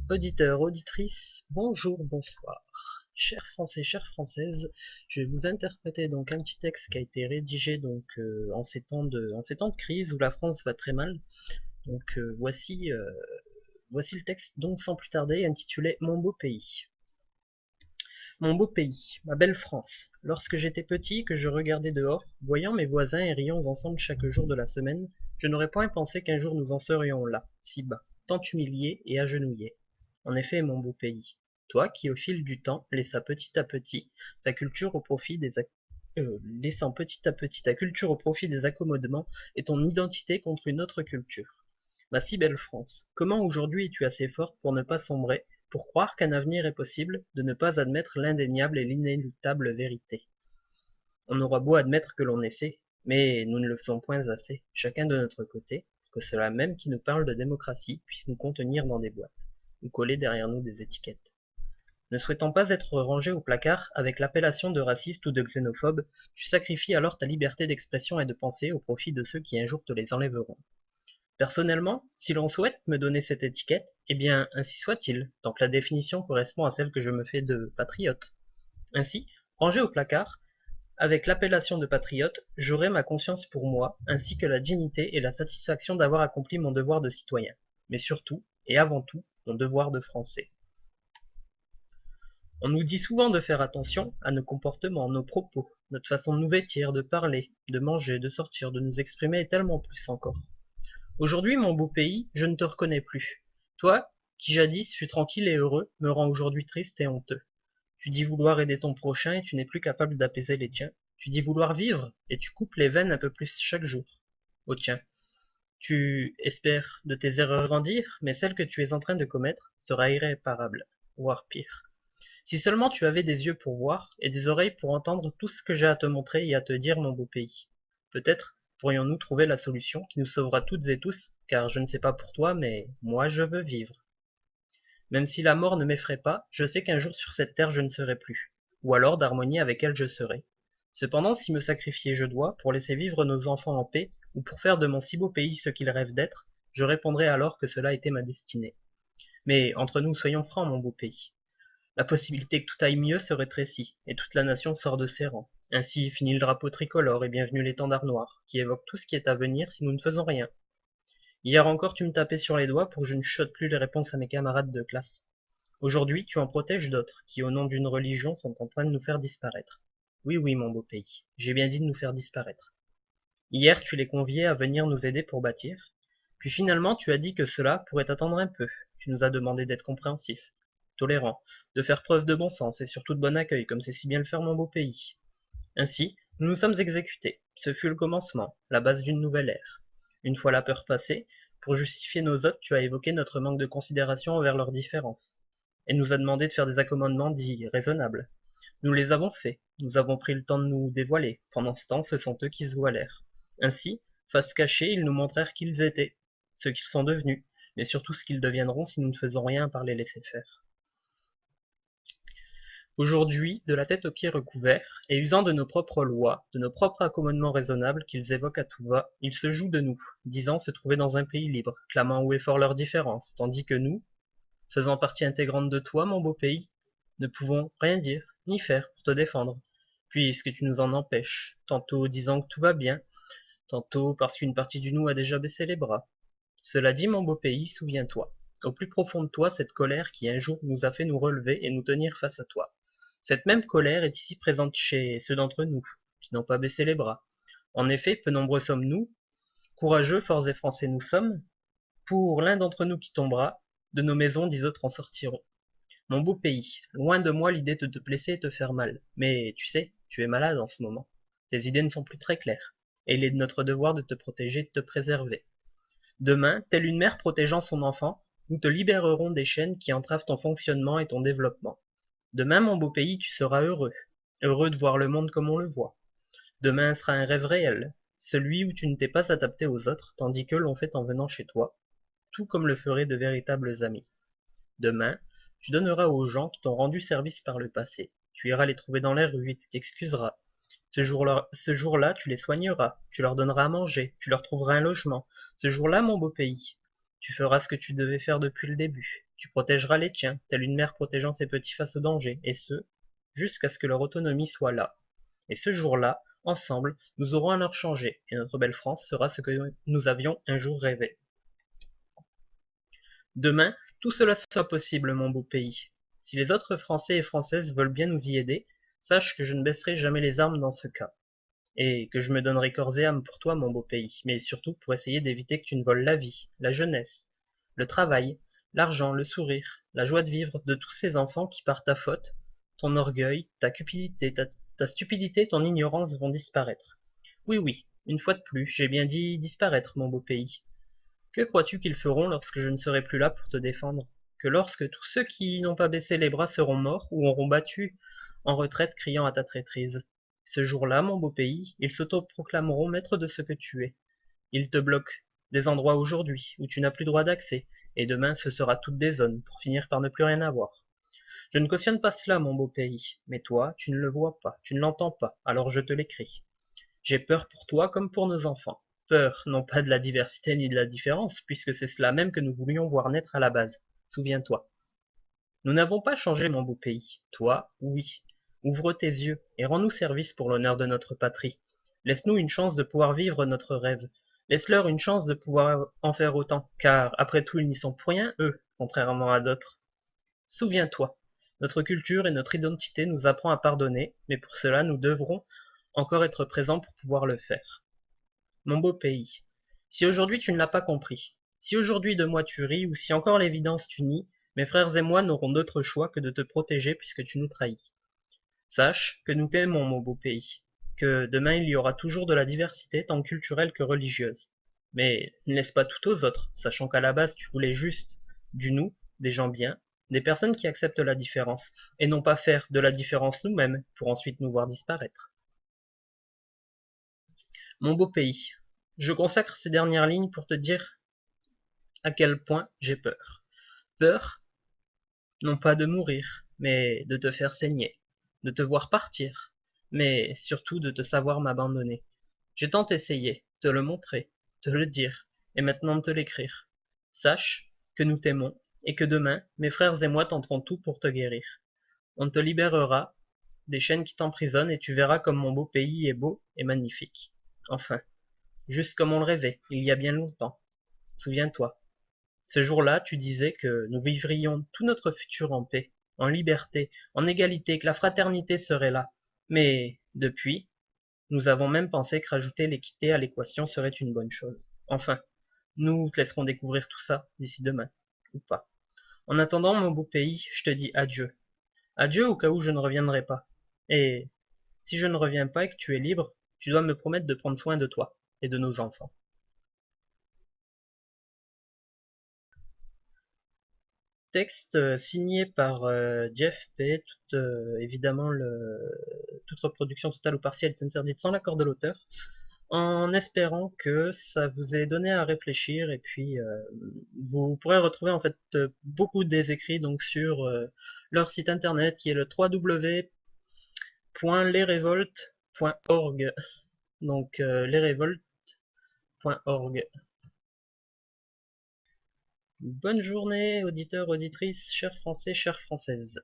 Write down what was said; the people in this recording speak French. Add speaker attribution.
Speaker 1: Auditeurs, auditrices, bonjour, bonsoir. Chers Français, chères Françaises, je vais vous interpréter donc un petit texte qui a été rédigé donc en ces temps de crise où la France va très mal. Donc voici le texte donc sans plus tarder intitulé Mon beau pays. Mon beau pays, ma belle France, lorsque j'étais petit, que je regardais dehors, voyant mes voisins et rions ensemble chaque jour de la semaine, je n'aurais point pensé qu'un jour nous en serions là, si bas, tant humiliés et agenouillés. En effet, mon beau pays, toi qui au fil du temps laissant petit à petit ta culture au profit laissant petit à petit ta culture au profit des accommodements et ton identité contre une autre culture. Ma si belle France, comment aujourd'hui es-tu assez forte pour ne pas sombrer, pour croire qu'un avenir est possible, de ne pas admettre l'indéniable et l'inéluctable vérité? On aura beau admettre que l'on essaie, mais nous ne le faisons point assez, chacun de notre côté, pour que cela même qui nous parle de démocratie puisse nous contenir dans des boîtes, ou coller derrière nous des étiquettes. Ne souhaitant pas être rangé au placard avec l'appellation de raciste ou de xénophobe, tu sacrifies alors ta liberté d'expression et de pensée au profit de ceux qui un jour te les enlèveront. Personnellement, si l'on souhaite me donner cette étiquette, eh bien, ainsi soit-il, tant que la définition correspond à celle que je me fais de patriote. Ainsi, rangé au placard, avec l'appellation de patriote, j'aurai ma conscience pour moi, ainsi que la dignité et la satisfaction d'avoir accompli mon devoir de citoyen, mais surtout, et avant tout, mon devoir de Français. On nous dit souvent de faire attention à nos comportements, nos propos, notre façon de nous vêtir, de parler, de manger, de sortir, de nous exprimer et tellement plus encore. Aujourd'hui, mon beau pays, je ne te reconnais plus. Toi, qui jadis fus tranquille et heureux, me rends aujourd'hui triste et honteux. Tu dis vouloir aider ton prochain et tu n'es plus capable d'apaiser les tiens. Tu dis vouloir vivre et tu coupes les veines un peu plus chaque jour. Oh tiens, tu espères de tes erreurs grandir, mais celle que tu es en train de commettre sera irréparable, voire pire. Si seulement tu avais des yeux pour voir et des oreilles pour entendre tout ce que j'ai à te montrer et à te dire, mon beau pays. Peut-être pourrions-nous trouver la solution qui nous sauvera toutes et tous, car je ne sais pas pour toi, mais moi je veux vivre. Même si la mort ne m'effraie pas, je sais qu'un jour sur cette terre je ne serai plus, ou alors d'harmonie avec elle je serai. Cependant, si me sacrifier je dois, pour laisser vivre nos enfants en paix, ou pour faire de mon si beau pays ce qu'ils rêvent d'être, je répondrai alors que cela était ma destinée. Mais entre nous, soyons francs, mon beau pays. La possibilité que tout aille mieux se rétrécit, et toute la nation sort de ses rangs. Ainsi finit le drapeau tricolore et bienvenue l'étendard noir, qui évoque tout ce qui est à venir si nous ne faisons rien. Hier encore tu me tapais sur les doigts pour que je ne chuchote plus les réponses à mes camarades de classe. Aujourd'hui tu en protèges d'autres, qui au nom d'une religion sont en train de nous faire disparaître. Oui, oui, mon beau pays, j'ai bien dit de nous faire disparaître. Hier tu les conviais à venir nous aider pour bâtir, puis finalement tu as dit que cela pourrait attendre un peu. Tu nous as demandé d'être compréhensifs, tolérants, de faire preuve de bon sens et surtout de bon accueil, comme c'est si bien le faire mon beau pays. Ainsi, nous nous sommes exécutés. Ce fut le commencement, la base d'une nouvelle ère. Une fois la peur passée, pour justifier nos hôtes, tu as évoqué notre manque de considération envers leurs différences, et nous a demandé de faire des accommodements dits raisonnables. Nous les avons faits, nous avons pris le temps de nous dévoiler. Pendant ce temps, ce sont eux qui se voilèrent. Ainsi, face cachée, ils nous montrèrent qui ils étaient, ce qu'ils sont devenus, mais surtout ce qu'ils deviendront si nous ne faisons rien par les laisser faire. Aujourd'hui, de la tête aux pieds recouverts, et usant de nos propres lois, de nos propres accommodements raisonnables qu'ils évoquent à tout va, ils se jouent de nous, disant se trouver dans un pays libre, clamant haut et fort leurs différences, tandis que nous, faisant partie intégrante de toi, mon beau pays, ne pouvons rien dire, ni faire pour te défendre, puisque tu nous en empêches, tantôt disant que tout va bien, tantôt parce qu'une partie du nous a déjà baissé les bras. Cela dit, mon beau pays, souviens-toi, au plus profond de toi, cette colère qui un jour nous a fait nous relever et nous tenir face à toi. Cette même colère est ici présente chez ceux d'entre nous, qui n'ont pas baissé les bras. En effet, peu nombreux sommes-nous, courageux, forts et français nous sommes, pour l'un d'entre nous qui tombera, de nos maisons dix autres en sortiront. Mon beau pays, loin de moi l'idée de te blesser et te faire mal, mais tu sais, tu es malade en ce moment. Tes idées ne sont plus très claires, et il est de notre devoir de te protéger et de te préserver. Demain, telle une mère protégeant son enfant, nous te libérerons des chaînes qui entravent ton fonctionnement et ton développement. Demain, mon beau pays, tu seras heureux, heureux de voir le monde comme on le voit. Demain sera un rêve réel, celui où tu ne t'es pas adapté aux autres, tandis qu'eux l'ont fait en venant chez toi, tout comme le feraient de véritables amis. Demain, tu donneras aux gens qui t'ont rendu service par le passé. Tu iras les trouver dans les rues et tu t'excuseras. Ce jour-là, tu les soigneras, tu leur donneras à manger, tu leur trouveras un logement. Ce jour-là, mon beau pays, Tu feras ce que tu devais faire depuis le début. Tu protégeras les tiens, telle une mère protégeant ses petits face au danger, et ce, jusqu'à ce que leur autonomie soit là. Et ce jour-là, ensemble, nous aurons alors changé, et notre belle France sera ce que nous avions un jour rêvé. Demain, tout cela sera possible, mon beau pays. Si les autres Français et Françaises veulent bien nous y aider, sache que je ne baisserai jamais les armes dans ce cas, et que je me donnerai corps et âme pour toi, mon beau pays, mais surtout pour essayer d'éviter que tu ne voles la vie, la jeunesse, le travail, l'argent, le sourire, la joie de vivre de tous ces enfants qui, par ta faute, ton orgueil, ta cupidité, ta stupidité, ton ignorance vont disparaître. Oui, oui, une fois de plus, j'ai bien dit disparaître, mon beau pays. Que crois-tu qu'ils feront lorsque je ne serai plus là pour te défendre? Que lorsque tous ceux qui n'ont pas baissé les bras seront morts ou auront battu en retraite criant à ta traîtrise? Ce jour-là, mon beau pays, ils s'autoproclameront maîtres de ce que tu es. Ils te bloquent des endroits aujourd'hui où tu n'as plus droit d'accès, et demain ce sera toutes des zones pour finir par ne plus rien avoir. Je ne cautionne pas cela, mon beau pays, mais toi, tu ne le vois pas, tu ne l'entends pas, alors je te l'écris. J'ai peur pour toi comme pour nos enfants. Peur, non pas de la diversité ni de la différence, puisque c'est cela même que nous voulions voir naître à la base. Souviens-toi. Nous n'avons pas changé, mon beau pays. Toi, oui. Ouvre tes yeux et rends-nous service pour l'honneur de notre patrie. Laisse-nous une chance de pouvoir vivre notre rêve. Laisse-leur une chance de pouvoir en faire autant, car, après tout, ils n'y sont pour rien, eux, contrairement à d'autres. Souviens-toi. Notre culture et notre identité nous apprend à pardonner, mais pour cela, nous devrons encore être présents pour pouvoir le faire. Mon beau pays, si aujourd'hui tu ne l'as pas compris, si aujourd'hui de moi tu ris, ou si encore l'évidence tu nies, mes frères et moi n'aurons d'autre choix que de te protéger puisque tu nous trahis. Sache que nous t'aimons, mon beau pays, que demain il y aura toujours de la diversité tant culturelle que religieuse. Mais ne laisse pas tout aux autres, sachant qu'à la base tu voulais juste du nous, des gens bien, des personnes qui acceptent la différence, et non pas faire de la différence nous-mêmes pour ensuite nous voir disparaître. Mon beau pays, je consacre ces dernières lignes pour te dire à quel point j'ai peur. Peur, non pas de mourir, mais de te faire saigner, de te voir partir, mais surtout de te savoir m'abandonner. J'ai tant essayé, te le montrer, te le dire, et maintenant de te l'écrire. Sache que nous t'aimons, et que demain, mes frères et moi tenterons tout pour te guérir. On te libérera des chaînes qui t'emprisonnent, et tu verras comme mon beau pays est beau et magnifique. Enfin, juste comme on le rêvait, il y a bien longtemps. Souviens-toi. Ce jour-là, tu disais que nous vivrions tout notre futur en paix, en liberté, en égalité, que la fraternité serait là. Mais, depuis, nous avons même pensé que rajouter l'équité à l'équation serait une bonne chose. Enfin, nous te laisserons découvrir tout ça d'ici demain, ou pas. En attendant, mon beau pays, je te dis adieu. Adieu au cas où je ne reviendrai pas. Et, si je ne reviens pas et que tu es libre, tu dois me promettre de prendre soin de toi et de nos enfants. Texte signé par Jeff P. Évidemment, toute reproduction totale ou partielle est interdite sans l'accord de l'auteur, en espérant que ça vous ait donné à réfléchir, et puis vous pourrez retrouver en fait beaucoup des écrits donc sur leur site internet qui est le www.lesrevoltes.org, donc lesrevoltes.org. Bonne journée, auditeurs, auditrices, chers Français, chères Françaises.